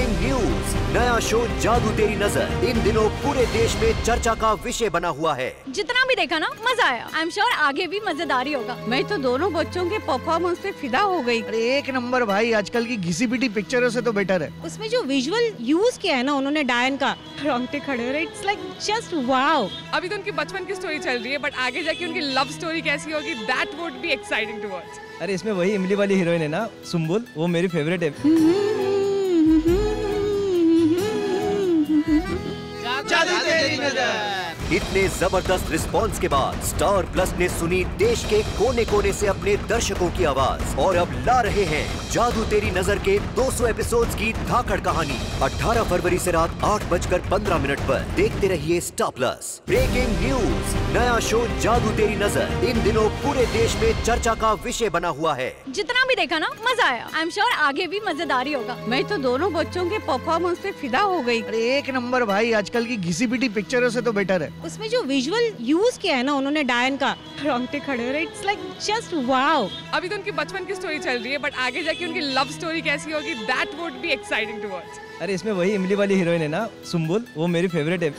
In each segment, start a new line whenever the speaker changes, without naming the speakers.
Breaking news, नया show जादू तेरी नजर इन दिनों पूरे देश में चर्चा का विषय बना हुआ है।
जितना भी देखा ना मजा आया। आई एम श्योर आगे भी मजेदार ही होगा।
मैं तो दोनों बच्चों के परफॉर्मेंस पे फिदा हो गई।
अरे एक नंबर भाई, आजकल की घिसी पिटी पिक्चरों से तो बेटर है।
उसमें जो विजुअल यूज किया है ना उन्होंने डायन का, रोंगटे खड़े हो रहे। It's like just wow.
अभी तो उनकी बचपन की स्टोरी चल रही है, बट आगे जाके उनकी लव स्टोरी कैसी होगी, that would be exciting to watch.
अरे इसमें वही इमली वाली हीरोइन है ना, सुम्बुल, वो मेरी फेवरेट है।
जादू तेरी नजर। इतने जबरदस्त रिस्पांस के बाद स्टार प्लस ने सुनी देश के कोने कोने से अपने दर्शकों की आवाज और अब ला रहे हैं जादू तेरी नजर के 200 एपिसोड्स की धाकड़ कहानी। 18 फरवरी से रात 8:15 पर देखते रहिए स्टार प्लस। ब्रेकिंग न्यूज, नया शो जादू तेरी नजर इन दिनों पूरे देश में चर्चा का विषय बना हुआ है।
जितना भी देखा ना मजा आया। आई एम श्योर आगे भी मजेदार ही होगा।
मैं तो दोनों बच्चों के परफॉर्मेंस पे फिदा हो गई।
अरे एक नंबर भाई, आजकल की घिसी पिटी पिक्चरों से तो बेटर है।
उसमें जो विजुअल यूज किया है ना उन्होंने डायन का, रोंगटे खड़े हो रहे। It's like just wow.
अभी तो उनकी बचपन की स्टोरी चल रही है, बट आगे जाके उनकी लव स्टोरी कैसी होगी, that would be exciting to watch.
अरे इसमें वही इमली वाली हीरोइन है ना, सुम्बुल, वो मेरी फेवरेट है।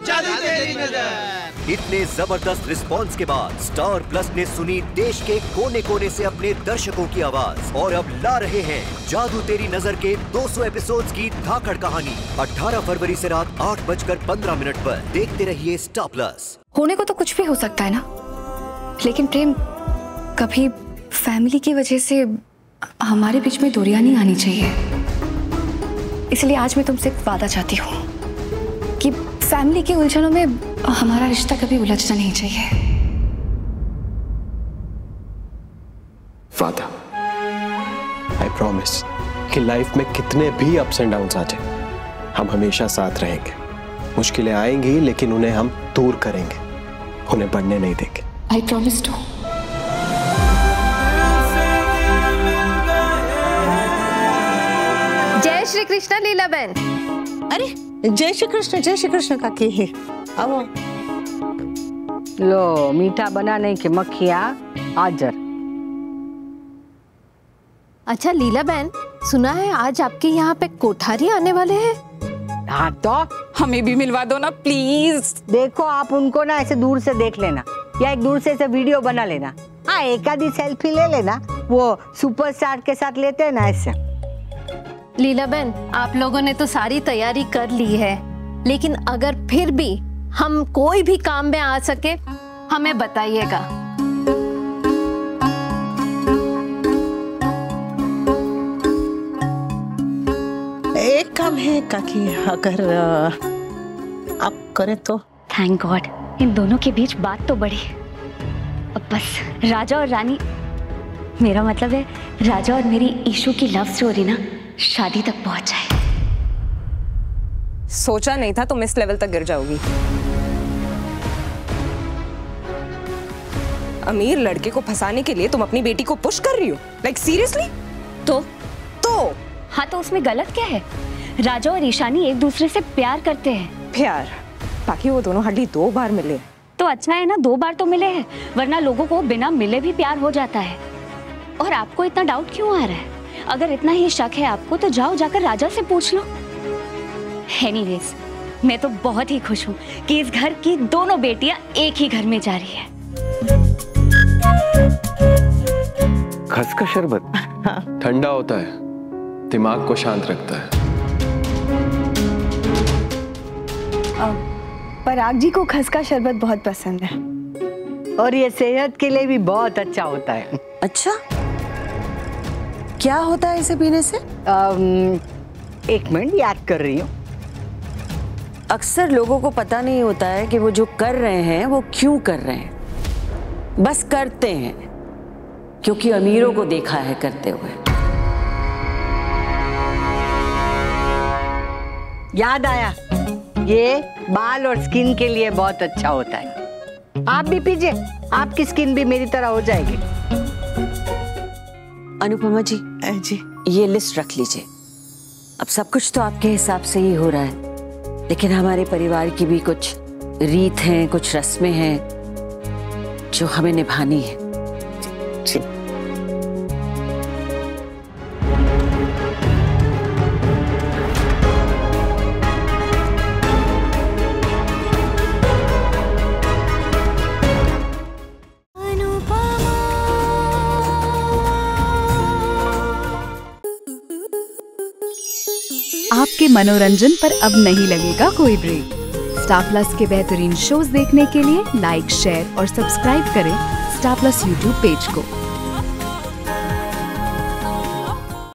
जादू तेरी नजर। इतने जबरदस्त रिस्पांस के बाद स्टार प्लस ने सुनी देश के कोने कोने से अपने दर्शकों की आवाज और अब ला रहे हैं जादू तेरी नजर के 200 एपिसोड्स की धाकड़ कहानी। 18 फरवरी से रात 8:15 पर देखते रहिए स्टार प्लस।
होने को तो कुछ भी हो सकता है ना, लेकिन प्रेम कभी फैमिली की वजह से हमारे बीच में दूरियां नहीं आनी चाहिए। इसलिए आज मैं तुमसे एक वादा चाहती हूँ कि फैमिली की उलझनों में हमारा रिश्ता कभी उलझना नहीं चाहिए।
वादा, आई प्रॉमिस कि लाइफ में कितने भी अप्स एंड डाउन्स आ जाए, हम हमेशा साथ रहेंगे। मुश्किलें आएंगी लेकिन उन्हें हम दूर करेंगे, उन्हें बढ़ने नहीं देंगे।
I promise to.
जय श्री कृष्ण लीला बहन।
अरे जय श्री कृष्ण काकी है। अब
लो मीठा बनाने की मक्खियाँ हाजिर।
अच्छा लीला बहन, सुना है आज आपके यहाँ पे कोठारी आने वाले हैं।
हाँ तो
हमें भी मिलवा दो ना प्लीज।
देखो आप उनको ना ऐसे दूर से देख लेना या एक दूर से ऐसे वीडियो बना लेना। हाँ एक आधी सेल्फी ले लेना, वो सुपरस्टार के साथ लेते हैं ना ऐसे।
लीला बहन, आप लोगों ने तो सारी तैयारी कर ली है, लेकिन अगर फिर भी हम कोई भी काम में आ सके हमें बताइएगा।
एक काम है काकी, अगर आप करें तो।
थैंक गॉड, इन दोनों के बीच बात तो बढ़ी। अब बस राजा और रानी, मेरा मतलब है राजा और मेरी ईशू की लव स्टोरी ना शादी तक पहुंच जाए।
सोचा नहीं था तुम इस लेवल तक गिर जाओगी। अमीर लड़के को फंसाने के लिए तुम अपनी बेटी को पुश कर रही हो, लाइक सीरियसली?
तो हाँ, तो उसमें गलत क्या है? राजा और ईशानी एक दूसरे से प्यार करते हैं।
प्यार? बाकी वो दोनों हार्डली 2 बार मिले।
तो अच्छा है ना, 2 बार तो मिले हैं, वरना लोगों को बिना मिले भी प्यार हो जाता है। और आपको इतना डाउट क्यों आ रहा है? अगर इतना ही शक है आपको तो जाओ जाकर राजा से पूछ लो। एनीवेज, मैं तो बहुत ही खुश हूँ कि इस घर की दोनों बेटियां एक ही घर में जा रही है।
खस का शरबत ठंडा होता है, दिमाग को शांत रखता है।
पराग जी को खस का शरबत बहुत पसंद है
और ये सेहत के लिए भी बहुत अच्छा होता है।
अच्छा, क्या होता है इसे पीने से?
एक मिनट याद कर रही हूँ।
अक्सर लोगों को पता नहीं होता है कि वो जो कर रहे हैं वो क्यों कर रहे हैं, बस करते हैं क्योंकि अमीरों को देखा है करते हुए।
याद आया, ये बाल और स्किन के लिए बहुत अच्छा होता है। आप भी पीजिए, आपकी स्किन भी मेरी तरह हो जाएगी।
अनुपमा जी, ये लिस्ट रख लीजिए। अब सब कुछ तो आपके हिसाब से ही हो रहा है, लेकिन हमारे परिवार की भी कुछ रीत हैं, कुछ रस्में हैं जो हमें निभानी है।
आपके मनोरंजन पर अब नहीं लगेगा कोई ब्रेक। स्टार प्लस के बेहतरीन शोज देखने के लिए लाइक, शेयर और सब्सक्राइब करें स्टार प्लस यूट्यूब पेज को।